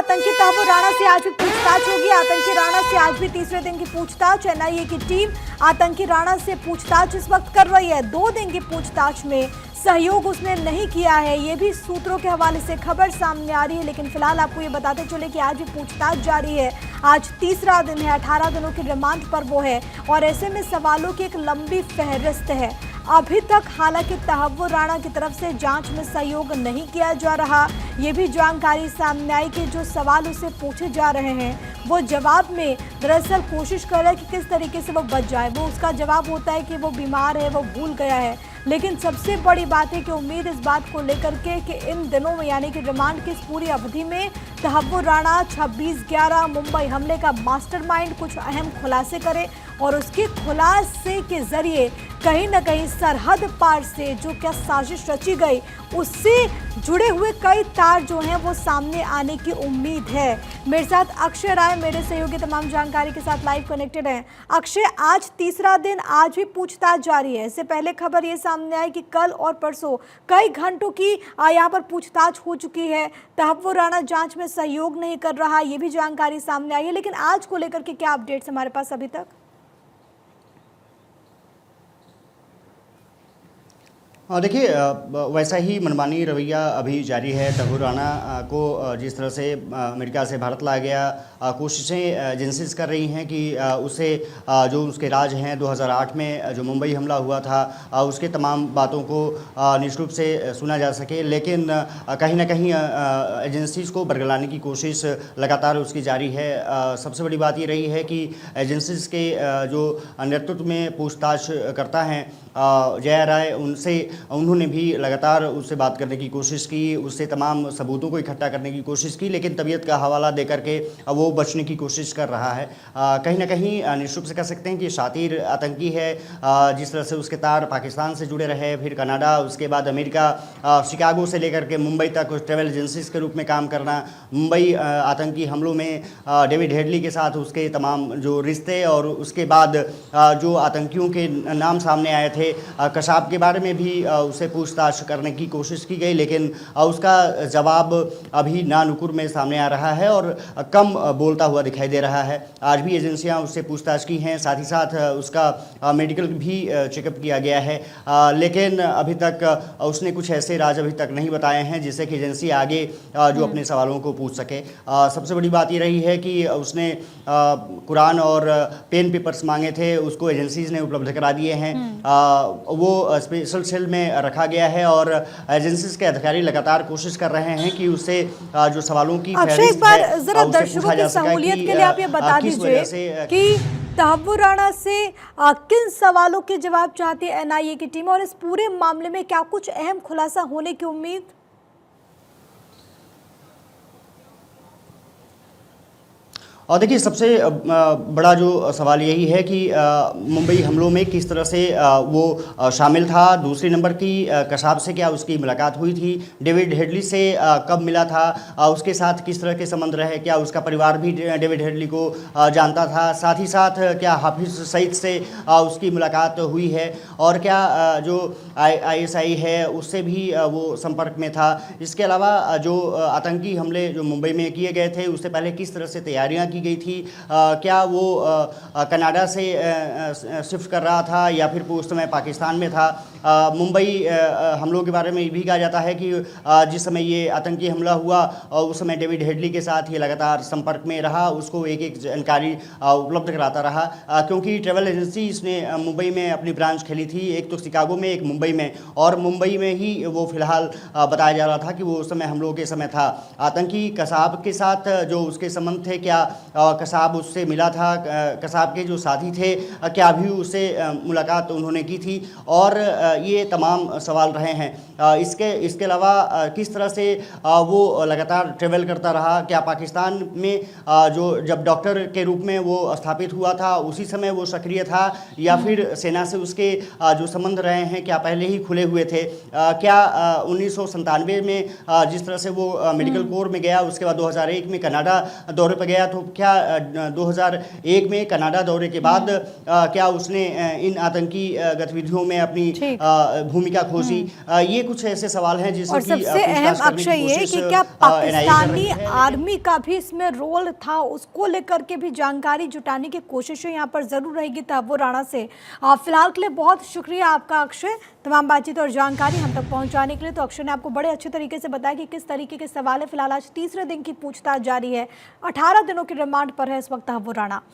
आतंकी तहव्वुर राणा से आज भी पूछताछ होगी। आतंकी राणा से आज भी तीसरे दिन की पूछताछ। एनआईए की टीम आतंकी राणा से पूछताछ इस वक्त कर रही है। 2 दिन की पूछताछ में सहयोग उसने नहीं किया है, ये भी सूत्रों के हवाले से खबर सामने आ रही है। लेकिन फिलहाल आपको ये बताते चले कि आज भी पूछताछ जारी है। आज तीसरा दिन है, 18 दिनों की रिमांड पर वो है और ऐसे में सवालों की एक लंबी फहरिस्त है। अभी तक हालांकि तहव्वुर राणा की तरफ से जांच में सहयोग नहीं किया जा रहा। ये भी जानकारी सामने आई कि जो सवाल उसे पूछे जा रहे हैं वो जवाब में दरअसल कोशिश कर रहा है कि किस तरीके से वो बच जाए। वो उसका जवाब होता है कि वो बीमार है, वो भूल गया है। लेकिन सबसे बड़ी बात है कि उम्मीद इस बात को लेकर के कि इन दिनों में यानी कि रिमांड की इस पूरी अवधि में तहव्वुर राणा 26/11 मुंबई हमले का मास्टरमाइंड कुछ अहम खुलासे करे और उसके खुलासे के जरिए कहीं ना कहीं सरहद पार से जो क्या साजिश रची गई उससे जुड़े हुए कई तार जो हैं वो सामने आने की उम्मीद है। मेरे साथ अक्षय राय मेरे सहयोगी तमाम जानकारी के साथ लाइव कनेक्टेड हैं। अक्षय, आज तीसरा दिन, आज भी पूछताछ जारी है। इससे पहले खबर ये सामने आई कि कल और परसों कई घंटों की यहाँ पर पूछताछ हो चुकी है। तहव्वुर राणा जांच में सहयोग नहीं कर रहा, ये भी जानकारी सामने आई है। लेकिन आज को लेकर के क्या अपडेट्स हमारे पास अभी तक? देखिए, वैसा ही मनमानी रवैया अभी जारी है। तहव्वुर राणा को जिस तरह से अमेरिका से भारत लाया गया, कोशिशें एजेंसीज कर रही हैं कि उसे जो उसके राज हैं 2008 में जो मुंबई हमला हुआ था उसके तमाम बातों को निश्चित रूप से सुना जा सके। लेकिन कहीं ना कहीं एजेंसीज को बरगलाने की कोशिश लगातार उसकी जारी है। सबसे बड़ी बात ये रही है कि एजेंसीज के जो नेतृत्व में पूछताछ करता हैं जया राय, उन्होंने भी लगातार उससे बात करने की कोशिश की, उससे तमाम सबूतों को इकट्ठा करने की कोशिश की। लेकिन तबीयत का हवाला दे करके वो बचने की कोशिश कर रहा है। कहीं ना कहीं निश्चित रूप से कह सकते हैं कि शातिर आतंकी है। जिस तरह से उसके तार पाकिस्तान से जुड़े रहे, फिर कनाडा, उसके बाद अमेरिका, शिकागो से लेकर के मुंबई तक ट्रैवल एजेंसीज के रूप में काम करना, मुंबई आतंकी हमलों में डेविड हेडली के साथ उसके तमाम जो रिश्ते, और उसके बाद जो आतंकियों के नाम सामने आए थे, कसाब के बारे में भी उसे पूछताछ करने की कोशिश की गई। लेकिन उसका जवाब अभी नानुकुर में सामने आ रहा है और कम बोलता हुआ दिखाई दे रहा है। आज भी एजेंसियां उससे पूछताछ की हैं, साथ ही साथ उसका मेडिकल भी चेकअप किया गया है। लेकिन अभी तक उसने कुछ ऐसे राज अभी तक नहीं बताए हैं जिससे कि एजेंसी आगे जो अपने सवालों को पूछ सके। सबसे बड़ी बात ये रही है कि उसने कुरान और पेन पेपर्स मांगे थे, उसको एजेंसीज ने उपलब्ध करा दिए हैं। वो स्पेशल सेल में रखा गया है और एजेंसीज के अधिकारी लगातार कोशिश कर रहे हैं कि उससे जो सवालों की एक बार जरा दर्शकों की सहूलियत के लिए आप ये बता दीजिए कि तहव्वुर राणा से किन सवालों के जवाब चाहती है एनआईए की टीम और इस पूरे मामले में क्या कुछ अहम खुलासा होने की उम्मीद? और देखिए, सबसे बड़ा जो सवाल यही है कि मुंबई हमलों में किस तरह से वो शामिल था। दूसरे नंबर की कसाब से क्या उसकी मुलाकात हुई थी, डेविड हेडली से कब मिला था, उसके साथ किस तरह के संबंध रहे, क्या उसका परिवार भी डेविड हेडली को जानता था, साथ ही साथ क्या हाफिज सईद से उसकी मुलाकात हुई है, और क्या जो ISI है उससे भी वो संपर्क में था। इसके अलावा जो आतंकी हमले जो मुंबई में किए गए थे उससे पहले किस तरह से तैयारियां की गई थी, क्या वो कनाडा से शिफ्ट कर रहा था या फिर उस समय पाकिस्तान में था। मुंबई हमलों के बारे में ये भी कहा जाता है कि जिस समय ये आतंकी हमला हुआ उस समय डेविड हेडली के साथ ये लगातार संपर्क में रहा, उसको एक एक जानकारी उपलब्ध कराता रहा, क्योंकि ट्रैवल एजेंसी इसने मुंबई में अपनी ब्रांच खेली थी, एक तो शिकागो में, एक मुंबई में, और मुंबई में ही वो फिलहाल बताया जा रहा था कि वो उस समय हमलों के समय था। आतंकी कसाब के साथ जो उसके संबंध थे, क्या कसाब उससे मिला था, कसाब के जो साथी थे क्या भी उससे मुलाकात उन्होंने की थी, और ये तमाम सवाल रहे हैं। इसके अलावा किस तरह से वो लगातार ट्रेवल करता रहा, क्या पाकिस्तान में जो जब डॉक्टर के रूप में वो स्थापित हुआ था उसी समय वो सक्रिय था, या फिर सेना से उसके जो संबंध रहे हैं क्या पहले ही खुले हुए थे, क्या 1997 में जिस तरह से वो मेडिकल कोर में गया, उसके बाद 2001 में कनाडा दौरे पर गया, तो क्या 2001 में कनाडा दौरे के बाद क्या उसने इन आतंकी गतिविधियों में अपनी भूमिका खोजी, ये कुछ ऐसे सवाल हैं जिससे और सबसे अहम अक्षय ये कि क्या पाकिस्तानी आर्मी का भी इसमें रोल था, उसको लेकर के भी जानकारी जुटाने की कोशिशें यहाँ पर जरूर रहेगी तहव्वुर राणा से। फिलहाल के लिए बहुत शुक्रिया आपका अक्षय, तमाम बातचीत और जानकारी हम तक पहुंचाने के लिए। तो अक्षय ने आपको बड़े अच्छे तरीके से बताया कि किस तरीके के सवाल है। फिलहाल आज तीसरे दिन की पूछताछ जारी है, 18 दिनों के रिमांड पर है इस वक्त तहव्वुर राणा।